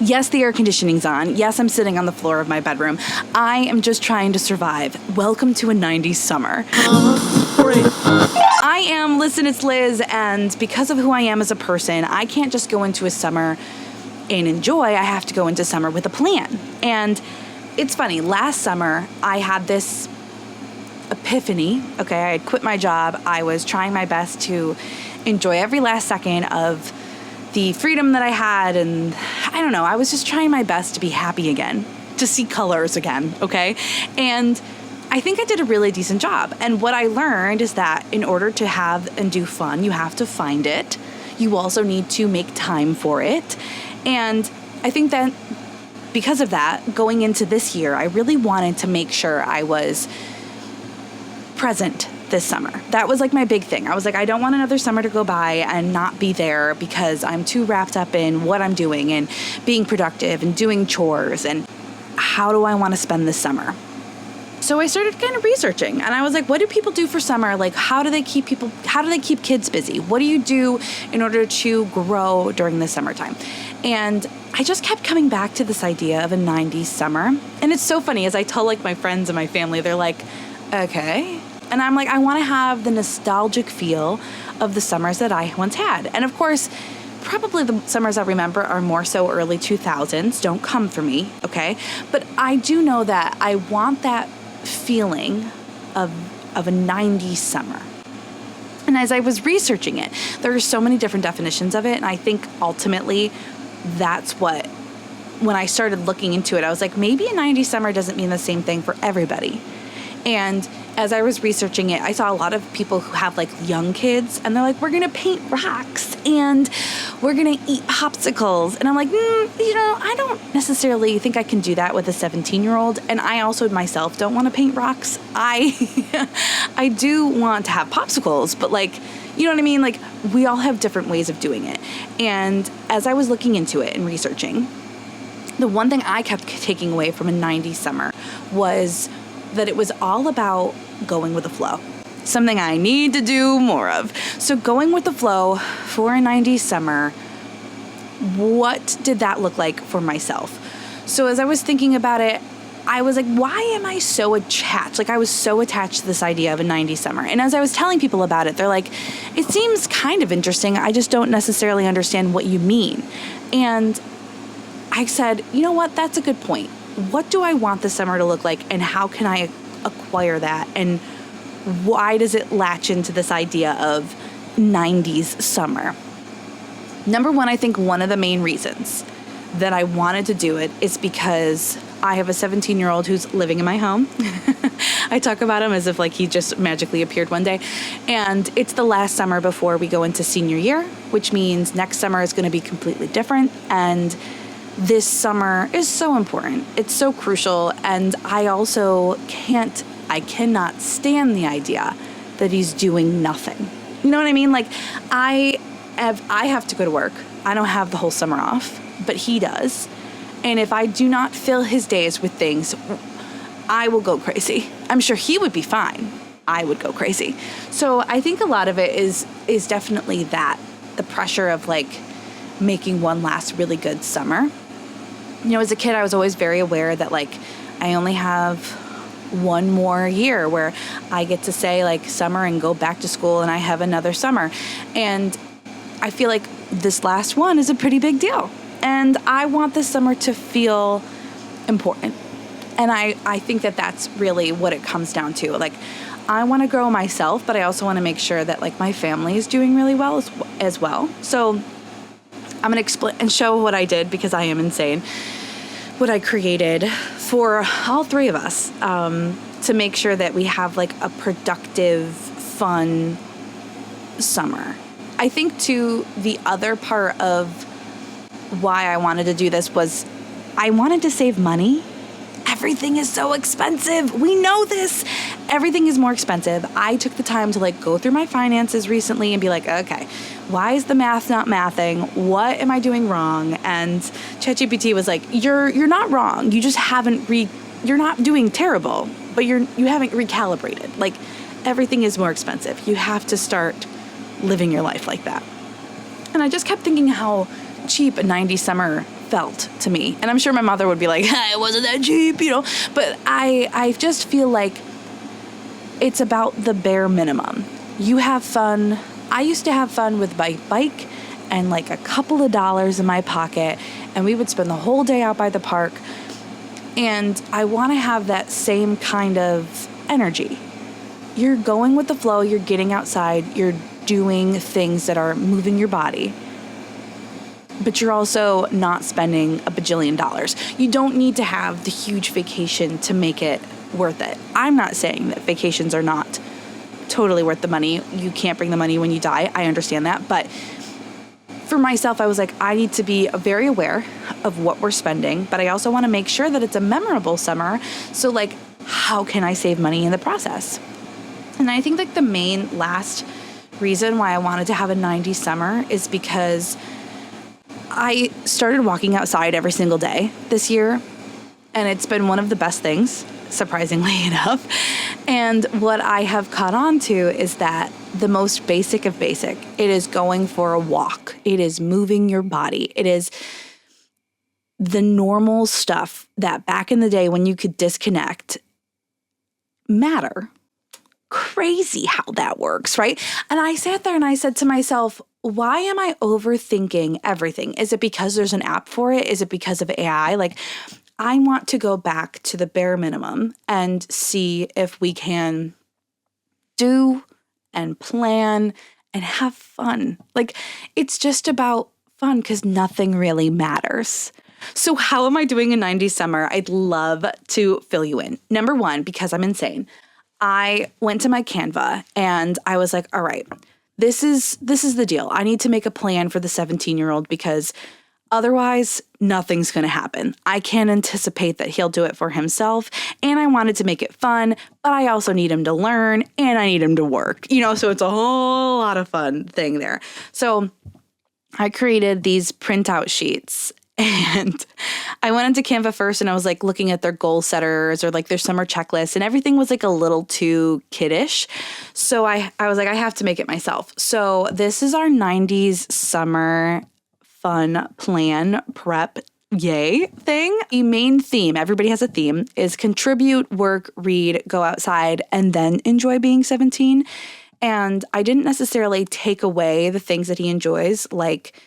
Yes, the air conditioning's on. Yes, I'm sitting on the floor of my bedroom. I am just trying to survive. Welcome to a 90s summer. I am, listen, it's Liz, and because of who I am as a person, I can't just go into a summer and enjoy. I have to go into summer with a plan. And it's funny, last summer, I had this epiphany. Okay, I had quit my job. I was trying my best to enjoy every last second of the freedom that I had, and I don't know, I was just trying my best to be happy again, to see colors again, okay? And I think I did a really decent job. And what I learned is that in order to have and do fun, you have to find it. You also need to make time for it. And I think that because of that, going into this year, I really wanted to make sure I was present this summer. That was like my big thing. I was like, I don't want another summer to go by and not be there because I'm too wrapped up in what I'm doing and being productive and doing chores, and how do I want to spend this summer? So I started kind of researching, and I was like, what do people do for summer? Like, how do they keep kids busy? What do you do in order to grow during the summertime? And I just kept coming back to this idea of a 90s summer. And it's so funny, as I tell like my friends and my family, they're like, okay. And I'm like, I want to have the nostalgic feel of the summers that I once had. And of course, probably the summers I remember are more so early 2000s. Don't come for me, okay? But I do know that I want that feeling of a 90s summer. And as I was researching it, there are so many different definitions of it. And I think ultimately that's what, when I started looking into it, I was like, maybe a 90s summer doesn't mean the same thing for everybody. And as I was researching it, I saw a lot of people who have like young kids, and they're like, we're going to paint rocks and we're going to eat popsicles. And I'm like, I don't necessarily think I can do that with a 17-year-old. And I also myself don't want to paint rocks. I do want to have popsicles, but like, you know what I mean? Like, we all have different ways of doing it. And as I was looking into it and researching, the one thing I kept taking away from a 90s summer was that it was all about going with the flow. Something I need to do more of. So going with the flow for a 90s summer, what did that look like for myself? So as I was thinking about it, I was like, why am I so attached? Like, I was so attached to this idea of a 90s summer. And as I was telling people about it, they're like, it seems kind of interesting. I just don't necessarily understand what you mean. And I said, you know what? That's a good point. What do I want the summer to look like, and how can I acquire that? And why does it latch into this idea of 90s summer? Number one, I think one of the main reasons that I wanted to do it is because I have a 17-year-old who's living in my home. I talk about him as if like he just magically appeared one day. And it's the last summer before we go into senior year, which means next summer is going to be completely different. And this summer is so important. It's so crucial. And I also cannot stand the idea that he's doing nothing. You know what I mean? Like, I have to go to work. I don't have the whole summer off, but he does. And if I do not fill his days with things, I will go crazy. I'm sure he would be fine. I would go crazy. So I think a lot of it is definitely that, the pressure of like making one last really good summer. You know, as a kid, I was always very aware that like I only have one more year where I get to say like summer and go back to school, and I have another summer. And I feel like this last one is a pretty big deal. And I want this summer to feel important. And I think that that's really what it comes down to. Like, I want to grow myself, but I also want to make sure that like my family is doing really well as well. So I'm going to explain and show what I did, because I am insane, what I created for all three of us, to make sure that we have like a productive, fun summer. I think too, the other part of why I wanted to do this was I wanted to save money. Everything is so expensive. We know this. Everything is more expensive. I took the time to like go through my finances recently and be like, okay, why is the math not mathing? What am I doing wrong? And ChatGPT was like, you're not wrong. You just haven't you're not doing terrible, but you haven't recalibrated. Like, everything is more expensive. You have to start living your life like that. And I just kept thinking how cheap a 90s summer felt to me. And I'm sure my mother would be like, it wasn't that cheap, but I just feel like it's about the bare minimum. You have fun. I used to have fun with my bike and like a couple of dollars in my pocket, and we would spend the whole day out by the park. And I want to have that same kind of energy. You're going with the flow, you're getting outside, you're doing things that are moving your body, but you're also not spending a bajillion dollars. You don't need to have the huge vacation to make it worth it. I'm not saying that vacations are not totally worth the money. You can't bring the money when you die. I understand that. But for myself, I was like, I need to be very aware of what we're spending, but I also want to make sure that it's a memorable summer. So like, how can I save money in the process? And I think like the main last reason why I wanted to have a 90s summer is because I started walking outside every single day this year, and it's been one of the best things, surprisingly enough. And what I have caught on to is that the most basic of basic, it is going for a walk. It is moving your body. It is the normal stuff that back in the day when you could disconnect matter. Crazy how that works, right? And I sat there and I said to myself, why am I overthinking everything? Is it because there's an app for it? Is it because of AI? Like, I want to go back to the bare minimum and see if we can do and plan and have fun. Like, it's just about fun because nothing really matters. So how am I doing a 90s summer? I'd love to fill you in. Number one, because I'm insane, I went to my Canva and I was like, all right, this is the deal. I need to make a plan for the 17-year-old because otherwise nothing's going to happen. I can't anticipate that he'll do it for himself. And I wanted to make it fun, but I also need him to learn and I need him to work, so it's a whole lot of fun thing there. So I created these printout sheets. And I went into Canva first and I was like looking at their goal setters or like their summer checklist, and everything was like a little too kiddish. So I was like, I have to make it myself. So this is our 90s summer fun plan prep yay thing. The main theme, everybody has a theme, is contribute, work, read, go outside, and then enjoy being 17. And I didn't necessarily take away the things that he enjoys, like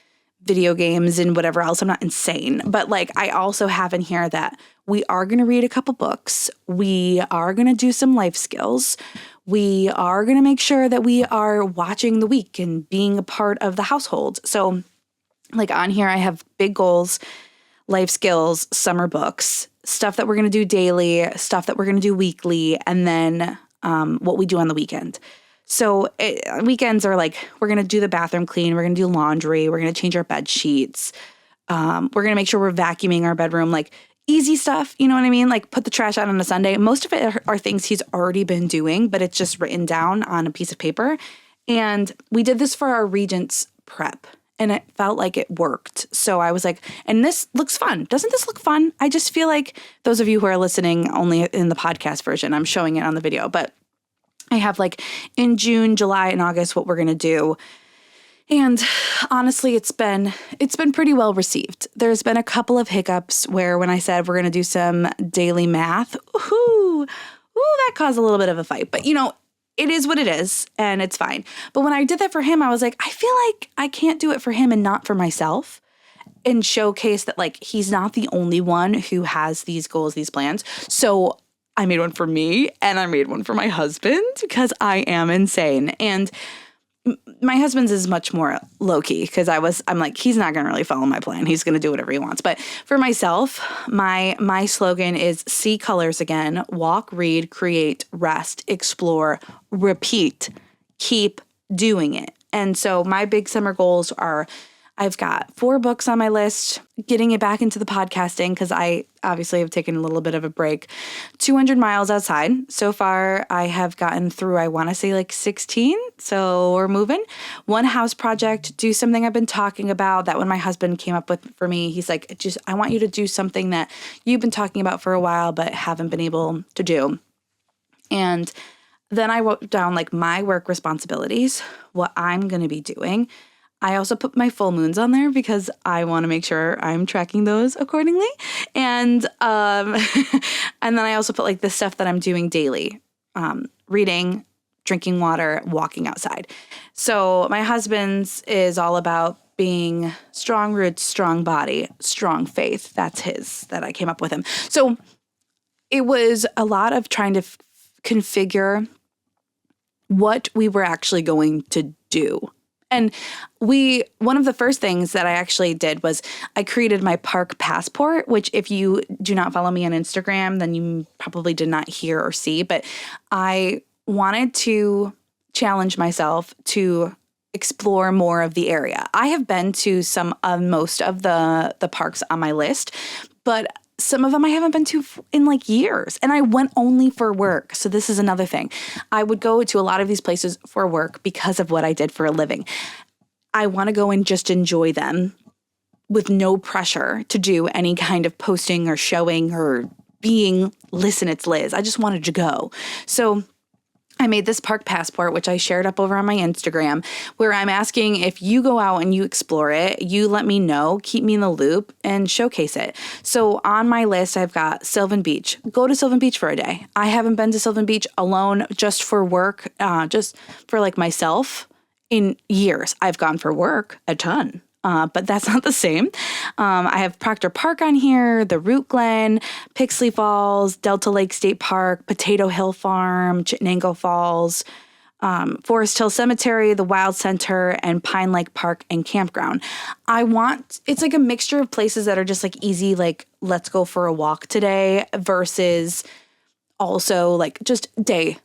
video games and whatever else. I'm not insane. But like, I also have in here that we are going to read a couple books. We are going to do some life skills. We are going to make sure that we are watching The Week and being a part of the household. So like on here, I have big goals, life skills, summer books, stuff that we're going to do daily, stuff that we're going to do weekly, and then what we do on the weekend. So weekends are like, we're going to do the bathroom clean. We're going to do laundry. We're going to change our bed sheets. We're going to make sure we're vacuuming our bedroom, like easy stuff. You know what I mean? Like put the trash out on a Sunday. Most of it are things he's already been doing, but it's just written down on a piece of paper. And we did this for our Regents prep and it felt like it worked. So I was like, and this looks fun. Doesn't this look fun? I just feel like those of you who are listening only in the podcast version, I'm showing it on the video, but I have like in June, July, and August what we're going to do. And honestly, it's been pretty well received. There's been a couple of hiccups where when I said we're going to do some daily math, that caused a little bit of a fight. But it is what it is and it's fine. But when I did that for him, I was like, I feel like I can't do it for him and not for myself, and showcase that like he's not the only one who has these goals, these plans. So I made one for me and I made one for my husband because I am insane. And my husband's is much more low key because I'm like, he's not going to really follow my plan. He's going to do whatever he wants. But for myself, my slogan is see colors again, walk, read, create, rest, explore, repeat, keep doing it. And so my big summer goals are, I've got 4 books on my list, getting it back into the podcasting because I obviously have taken a little bit of a break. 200 miles outside. So far, I have gotten through, I want to say like 16. So we're moving. 1 house project, do something I've been talking about. That when my husband came up with for me, he's like, I want you to do something that you've been talking about for a while but haven't been able to do. And then I wrote down like my work responsibilities, what I'm going to be doing. I also put my full moons on there because I want to make sure I'm tracking those accordingly. And and then I also put like the stuff that I'm doing daily, reading, drinking water, walking outside. So my husband's is all about being strong roots, strong body, strong faith. That's his, that I came up with him. So it was a lot of trying to configure what we were actually going to do. And one of the first things that I actually did was I created my park passport, which if you do not follow me on Instagram, then you probably did not hear or see, but I wanted to challenge myself to explore more of the area. I have been to most of the parks on my list, but some of them I haven't been to in like years, and I went only for work. So this is another thing. I would go to a lot of these places for work because of what I did for a living. I want to go and just enjoy them with no pressure to do any kind of posting or showing or being, listen, it's Liz. I just wanted to go. So I made this park passport, which I shared up over on my Instagram, where I'm asking if you go out and you explore it, you let me know, keep me in the loop, and showcase it. So on my list, I've got Sylvan Beach. Go to Sylvan Beach for a day. I haven't been to Sylvan Beach alone just for work, just for like myself in years. I've gone for work a ton. But that's not the same. I have Proctor Park on here, the Root Glen, Pixley Falls, Delta Lake State Park, Potato Hill Farm, Chittenango Falls, Forest Hill Cemetery, the Wild Center, and Pine Lake Park and Campground. It's like a mixture of places that are just like easy, like let's go for a walk today versus also like just day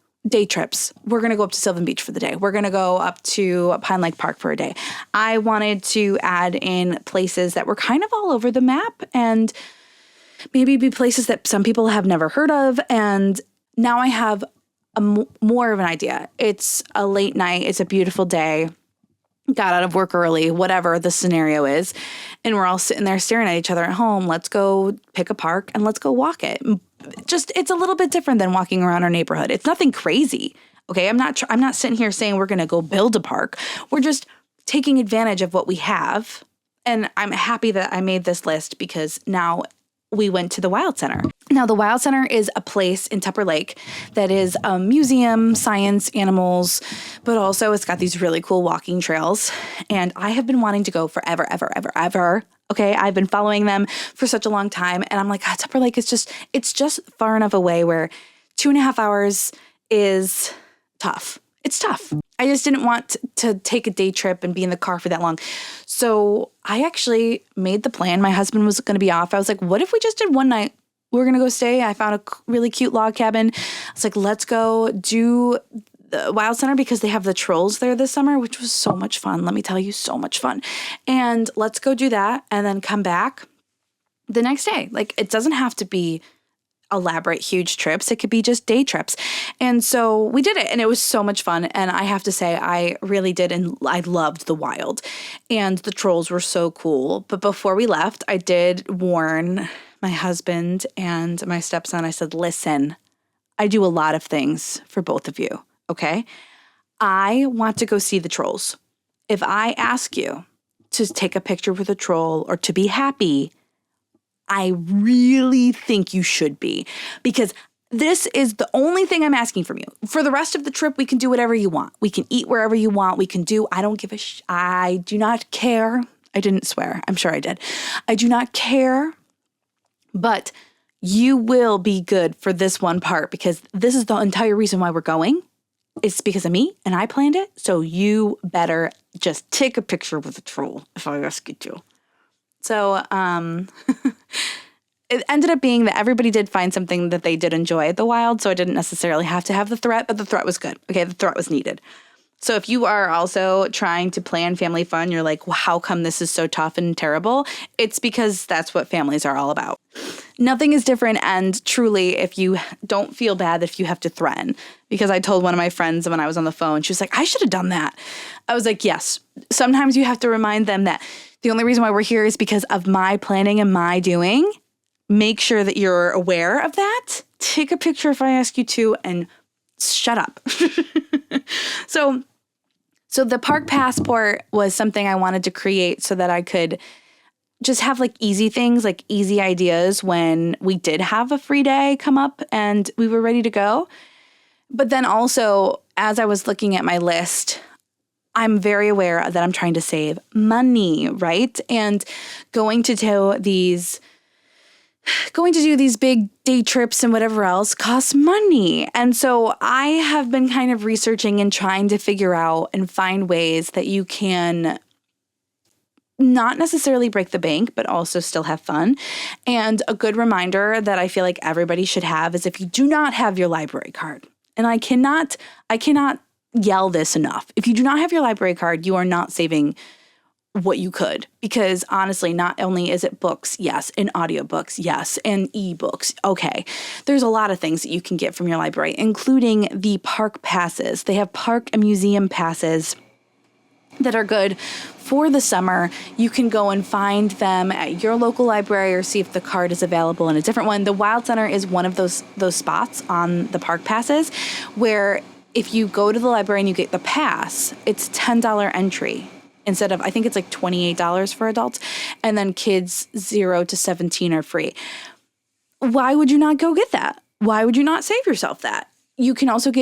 trips. We're going to go up to Sylvan Beach for the day. We're going to go up to Pine Lake Park for a day. I wanted to add in places that were kind of all over the map and maybe be places that some people have never heard of. And now I have more of an idea. It's a late night. It's a beautiful day. Got out of work early, whatever the scenario is. And we're all sitting there staring at each other at home. Let's go pick a park and let's go walk it. It's a little bit different than walking around our neighborhood. It's nothing crazy. Okay. I'm not sitting here saying we're going to go build a park. We're just taking advantage of what we have. And I'm happy that I made this list because now we went to the Wild Center. Now, the Wild Center is a place in Tupper Lake that is a museum, science, animals, but also it's got these really cool walking trails. And I have been wanting to go forever, ever, ever, ever. Okay, I've been following them for such a long time. And I'm like, Tupper Lake it's just far enough away where 2.5 hours is tough. It's tough. I just didn't want to take a day trip and be in the car for that long. So I actually made the plan. My husband was going to be off. I was like, what if we just did one night? We're going to go stay. I found a really cute log cabin. I was like, let's go do the Wild Center because they have the trolls there this summer, which was so much fun. Let me tell you, so much fun. And let's go do that and then come back the next day. Like, it doesn't have to be elaborate, huge trips. It could be just day trips. And so we did it and it was so much fun. And I have to say, I really did. And I loved the wild and the trolls were so cool. But before we left, I did warn my husband and my stepson. I said, listen, I do a lot of things for both of you. Okay. I want to go see the trolls. If I ask you to take a picture with a troll or to be happy, I really think you should be, because this is the only thing I'm asking from you. For the rest of the trip, we can do whatever you want. We can eat wherever you want. I don't give I do not care. I didn't swear. I'm sure I did. I do not care, but you will be good for this one part because this is the entire reason why we're going. It's because of me and I planned it. So you better just take a picture with a troll if I ask you to. So it ended up being that everybody did find something that they did enjoy at the wild. So I didn't necessarily have to have the threat, but the threat was good. Okay, the threat was needed. So if you are also trying to plan family fun, you're like, well, how come this is so tough and terrible? It's because that's what families are all about. Nothing is different. And truly, if you don't feel bad if you have to threaten, because I told one of my friends when I was on the phone, she was like, I should have done that. I was like, yes, sometimes you have to remind them that the only reason why we're here is because of my planning and my doing. Make sure that you're aware of that. Take a picture if I ask you to and shut up. So So the park passport was something I wanted to create so that I could just have like easy things, like easy ideas when we did have a free day come up and we were ready to go. But then also, as I was looking at my list, I'm very aware that I'm trying to save money, right? And going to do these big day trips and whatever else costs money. And so I have been kind of researching and trying to figure out and find ways that you can not necessarily break the bank, but also still have fun. And a good reminder that I feel like everybody should have is if you do not have your library card, and I cannot yell this enough. If you do not have your library card, you are not saving what you could, because honestly, not only is it books, yes, and audiobooks, yes, and ebooks, okay. There's a lot of things that you can get from your library, including the park passes. They have park and museum passes that are good for the summer. You can go and find them at your local library or see if the card is available in a different one. The Wild Center is one of those spots on the park passes where if you go to the library and you get the pass, it's $10 entry instead of, I think it's like $28 for adults, and then kids 0 to 17 are free. Why would you not go get that? Why would you not save yourself that? You can also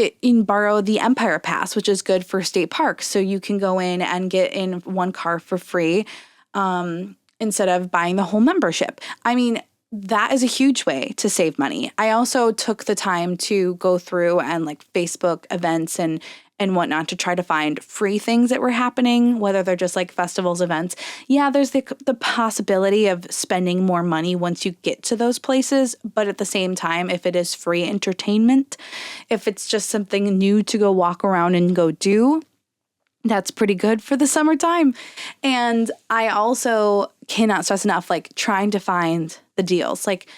borrow the Empire Pass, which is good for state parks. So you can go in and get in one car for free instead of buying the whole membership. I mean, that is a huge way to save money. I also took the time to go through and like Facebook events and whatnot to try to find free things that were happening, whether they're just like festivals, events. Yeah, there's the possibility of spending more money once you get to those places. But at the same time, if it is free entertainment, if it's just something new to go walk around and go do, that's pretty good for the summertime. And I also cannot stress enough, like trying to find the deals. Like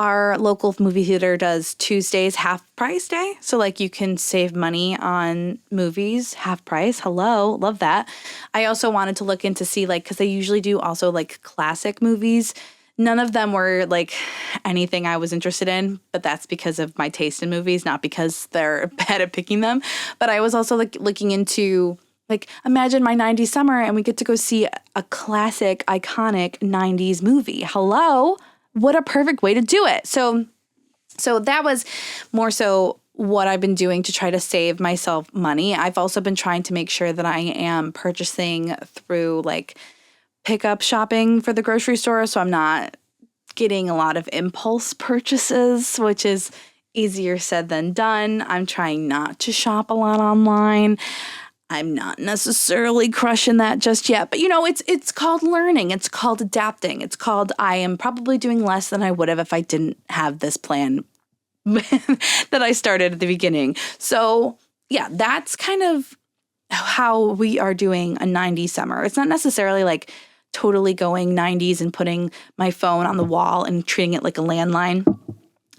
our local movie theater does Tuesdays half price day. So like you can save money on movies, half price. Hello, love that. I also wanted to look into see like, because they usually do also like classic movies. None of them were like anything I was interested in, but that's because of my taste in movies, not because they're bad at picking them. But I was also like looking into like, imagine my 90s summer and we get to go see a classic, iconic 90s movie. Hello? What a perfect way to do it. So that was more so what I've been doing to try to save myself money. I've also been trying to make sure that I am purchasing through like pickup shopping for the grocery store. So I'm not getting a lot of impulse purchases, which is easier said than done. I'm trying not to shop a lot online. I'm not necessarily crushing that just yet, but it's called learning. It's called adapting. It's called I am probably doing less than I would have if I didn't have this plan that I started at the beginning. So yeah, that's kind of how we are doing a 90s summer. It's not necessarily like totally going 90s and putting my phone on the wall and treating it like a landline.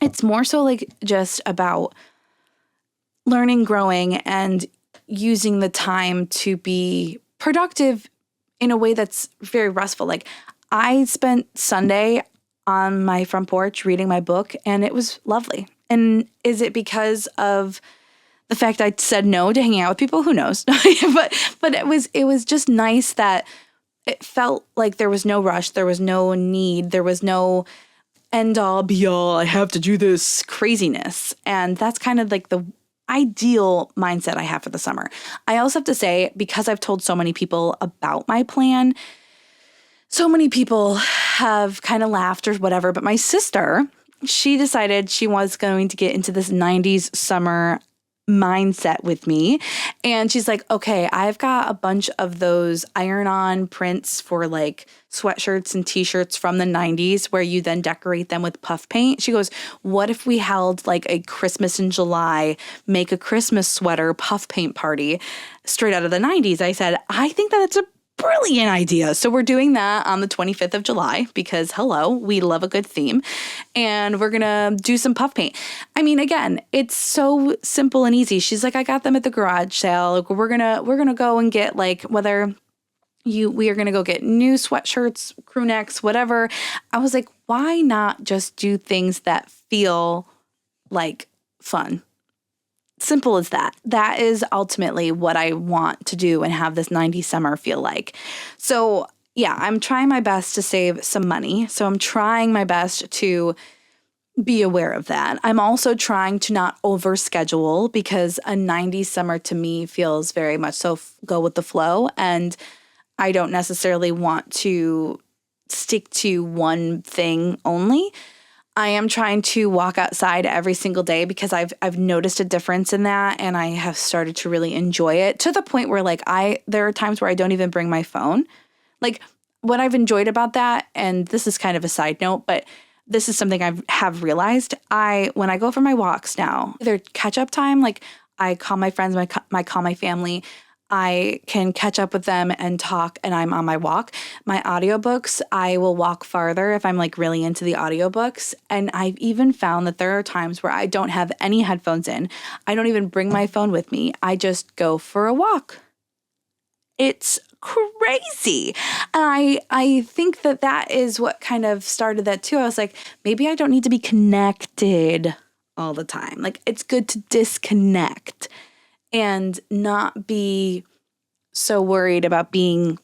It's more so like just about learning, growing, and using the time to be productive in a way that's very restful. Like I spent Sunday on my front porch reading my book and it was lovely. And is it because of the fact I said no to hanging out with people? Who knows? but it was just nice that it felt like there was no rush. There was no need. There was no end all be all. I have to do this craziness. And that's kind of like the ideal mindset I have for the summer. I also have to say, because I've told so many people about my plan, so many people have kind of laughed or whatever, but my sister, she decided she was going to get into this 90s summer mindset with me. And she's like, okay, I've got a bunch of those iron-on prints for like sweatshirts and t-shirts from the 90s where you then decorate them with puff paint. She goes, what if we held like a Christmas in July, make a Christmas sweater puff paint party straight out of the 90s? I said, I think that's a brilliant idea. So we're doing that on the 25th of July because hello, we love a good theme. And we're going to do some puff paint. I mean, again, it's so simple and easy. She's like, I got them at the garage sale. Like, we're going to go and get like we are going to go get new sweatshirts, crew necks, whatever. I was like, why not just do things that feel like fun? Simple as that. That is ultimately what I want to do and have this 90s summer feel like. So yeah, I'm trying my best to save some money. So I'm trying my best to be aware of that. I'm also trying to not overschedule because a 90s summer to me feels very much so go with the flow. And I don't necessarily want to stick to one thing only. I am trying to walk outside every single day because I've noticed a difference in that, and I have started to really enjoy it to the point where like there are times where I don't even bring my phone. Like what I've enjoyed about that, and this is kind of a side note, but this is something have realized. When I go for my walks now, either catch up time, like I call my friends, I call my family. I can catch up with them and talk, and I'm on my walk. My audiobooks, I will walk farther if I'm like really into the audiobooks. And I've even found that there are times where I don't have any headphones in. I don't even bring my phone with me. I just go for a walk. It's crazy. And I think that is what kind of started that too. I was like, maybe I don't need to be connected all the time. Like it's good to disconnect and not be so worried about being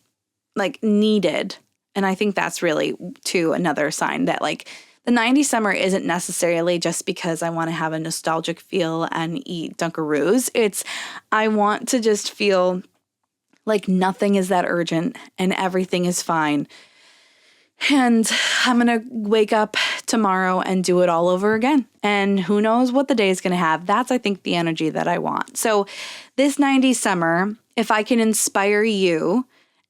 like needed. And I think that's really too another sign that like the 90s summer isn't necessarily just because I want to have a nostalgic feel and eat Dunkaroos. It's I want to just feel like nothing is that urgent and everything is fine. And I'm going to wake up tomorrow and do it all over again. And who knows what the day is going to have. That's, I think, the energy that I want. So this 90s summer, if I can inspire you,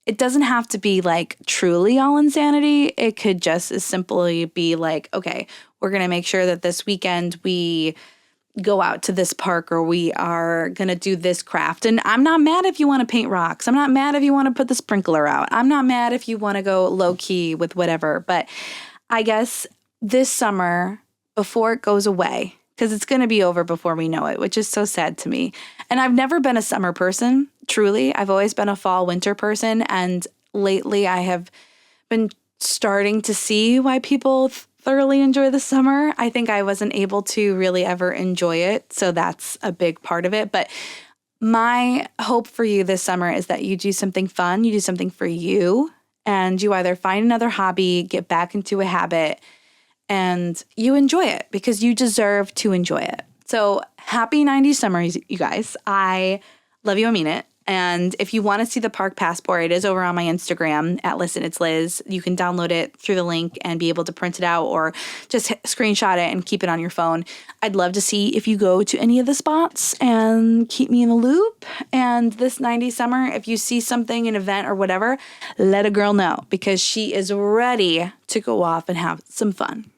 it doesn't have to be like truly all insanity. It could just as simply be like, okay, we're going to make sure that this weekend we go out to this park or we are going to do this craft. And I'm not mad if you want to paint rocks. I'm not mad if you want to put the sprinkler out. I'm not mad if you want to go low key with whatever. But I guess this summer, before it goes away, because it's going to be over before we know it, which is so sad to me. And I've never been a summer person, truly. I've always been a fall, winter person. And lately I have been starting to see why people thoroughly enjoy the summer. I think I wasn't able to really ever enjoy it. So that's a big part of it. But my hope for you this summer is that you do something fun, you do something for you, and you either find another hobby, get back into a habit, and you enjoy it because you deserve to enjoy it. So happy 90s summer, you guys. I love you. I mean it. And if you want to see the park passport, it is over on my Instagram at Listen It's Liz. You can download it through the link and be able to print it out or just screenshot it and keep it on your phone. I'd love to see if you go to any of the spots and keep me in the loop. And this 90s summer, if you see something, an event or whatever, let a girl know because she is ready to go off and have some fun.